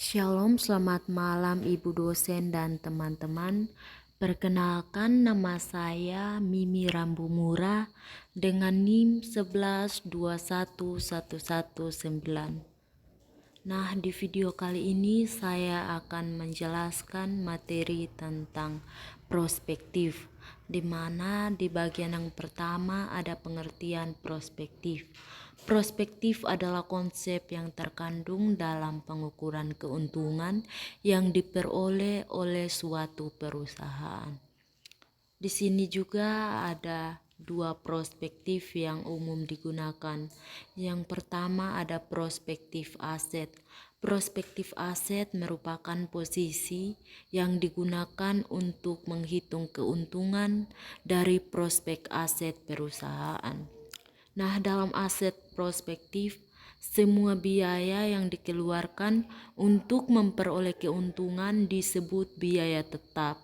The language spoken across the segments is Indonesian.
Shalom, selamat malam Ibu dosen dan teman-teman. Perkenalkan, nama saya Mimi Rambu Murah dengan NIM 1121119. Nah, di video kali ini saya akan menjelaskan materi tentang prospektif, di mana di bagian yang pertama ada pengertian prospektif. Prospektif adalah konsep yang terkandung dalam pengukuran keuntungan yang diperoleh oleh suatu perusahaan. Di sini juga ada dua prospektif yang umum digunakan. Yang pertama ada prospektif aset. Prospektif aset merupakan posisi yang digunakan untuk menghitung keuntungan dari prospek aset perusahaan. Nah, dalam aset prospektif, semua biaya yang dikeluarkan untuk memperoleh keuntungan disebut biaya tetap.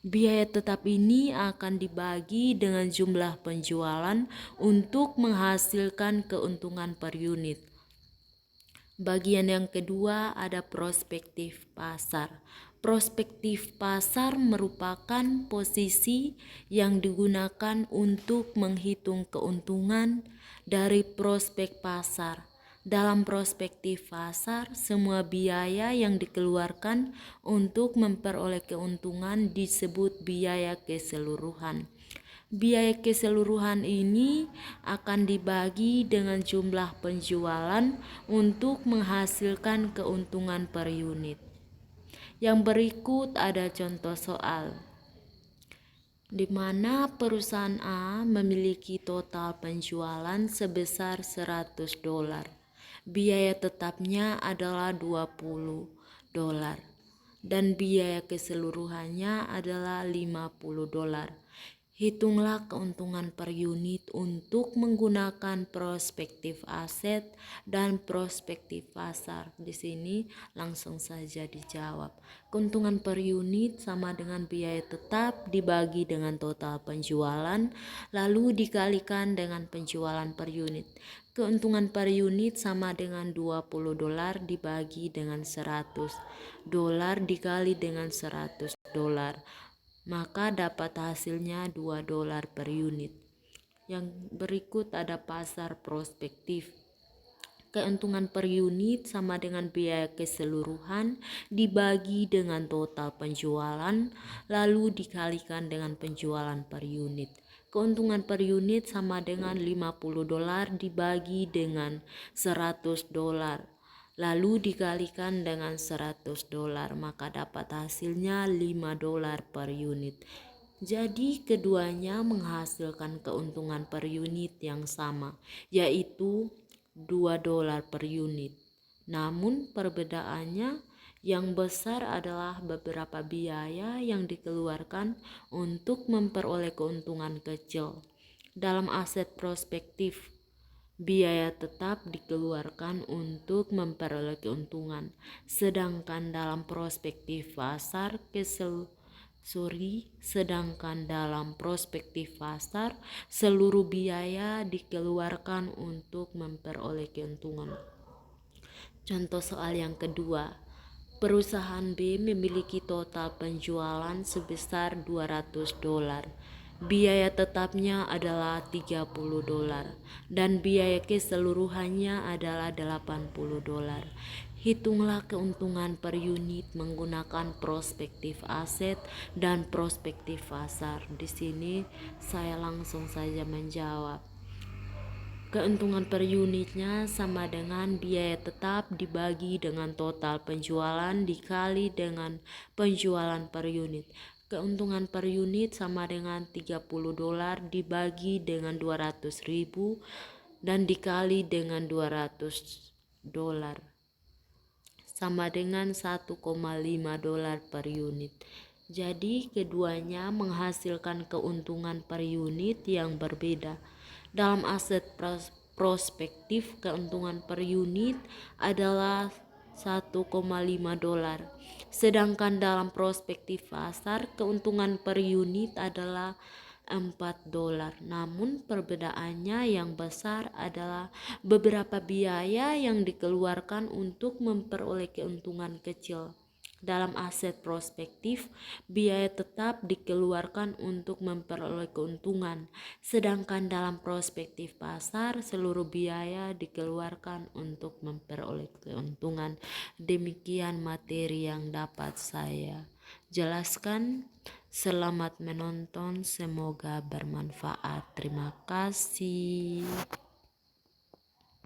Biaya tetap ini akan dibagi dengan jumlah penjualan untuk menghasilkan keuntungan per unit. Bagian yang kedua ada prospektif pasar. Prospektif pasar merupakan posisi yang digunakan untuk menghitung keuntungan dari prospek pasar. Dalam prospektif pasar, semua biaya yang dikeluarkan untuk memperoleh keuntungan disebut biaya keseluruhan. Biaya keseluruhan ini akan dibagi dengan jumlah penjualan untuk menghasilkan keuntungan per unit. Yang berikut ada contoh soal, di mana perusahaan A memiliki total penjualan sebesar $100. Biaya tetapnya adalah $20 dan biaya keseluruhannya adalah $50. Hitunglah keuntungan per unit untuk menggunakan prospektif aset dan prospektif pasar. Di sini langsung saja dijawab. Keuntungan per unit sama dengan biaya tetap dibagi dengan total penjualan, lalu dikalikan dengan penjualan per unit. Keuntungan per unit sama dengan $20 dibagi dengan $100 dikali dengan $100. Maka dapat hasilnya $2 per unit. Yang berikut ada pasar prospektif. Keuntungan per unit sama dengan biaya keseluruhan dibagi dengan total penjualan, lalu dikalikan dengan penjualan per unit. Keuntungan per unit sama dengan $50 dibagi dengan $100. Lalu dikalikan dengan $100, maka dapat hasilnya $5 per unit. Jadi keduanya menghasilkan keuntungan per unit yang sama, yaitu $2 per unit. Namun perbedaannya yang besar adalah beberapa biaya yang dikeluarkan untuk memperoleh keuntungan kecil. Dalam aset prospektif, biaya tetap dikeluarkan untuk memperoleh keuntungan, sedangkan dalam prospektif pasar seluruh biaya dikeluarkan untuk memperoleh keuntungan. Contoh soal yang kedua, perusahaan B memiliki total penjualan sebesar $200. Biaya tetapnya adalah $30 dan biaya keseluruhannya adalah $80. Hitunglah keuntungan per unit menggunakan prospektif aset dan prospektif pasar. Di sini saya langsung saja menjawab. Keuntungan per unitnya sama dengan biaya tetap dibagi dengan total penjualan dikali dengan penjualan per unit. Keuntungan per unit sama dengan $30 dibagi dengan 200.000 dan dikali dengan $200 sama dengan $1,5 per unit. Jadi keduanya menghasilkan keuntungan per unit yang berbeda. Dalam aset prospektif, keuntungan per unit adalah $1,5. Sedangkan dalam prospektif pasar, keuntungan per unit adalah $4. Namun perbedaannya yang besar adalah beberapa biaya yang dikeluarkan untuk memperoleh keuntungan kecil. Dalam aset prospektif, biaya tetap dikeluarkan untuk memperoleh keuntungan, sedangkan dalam prospektif pasar, seluruh biaya dikeluarkan untuk memperoleh keuntungan. Demikian materi yang dapat saya jelaskan. Selamat menonton, semoga bermanfaat. Terima kasih.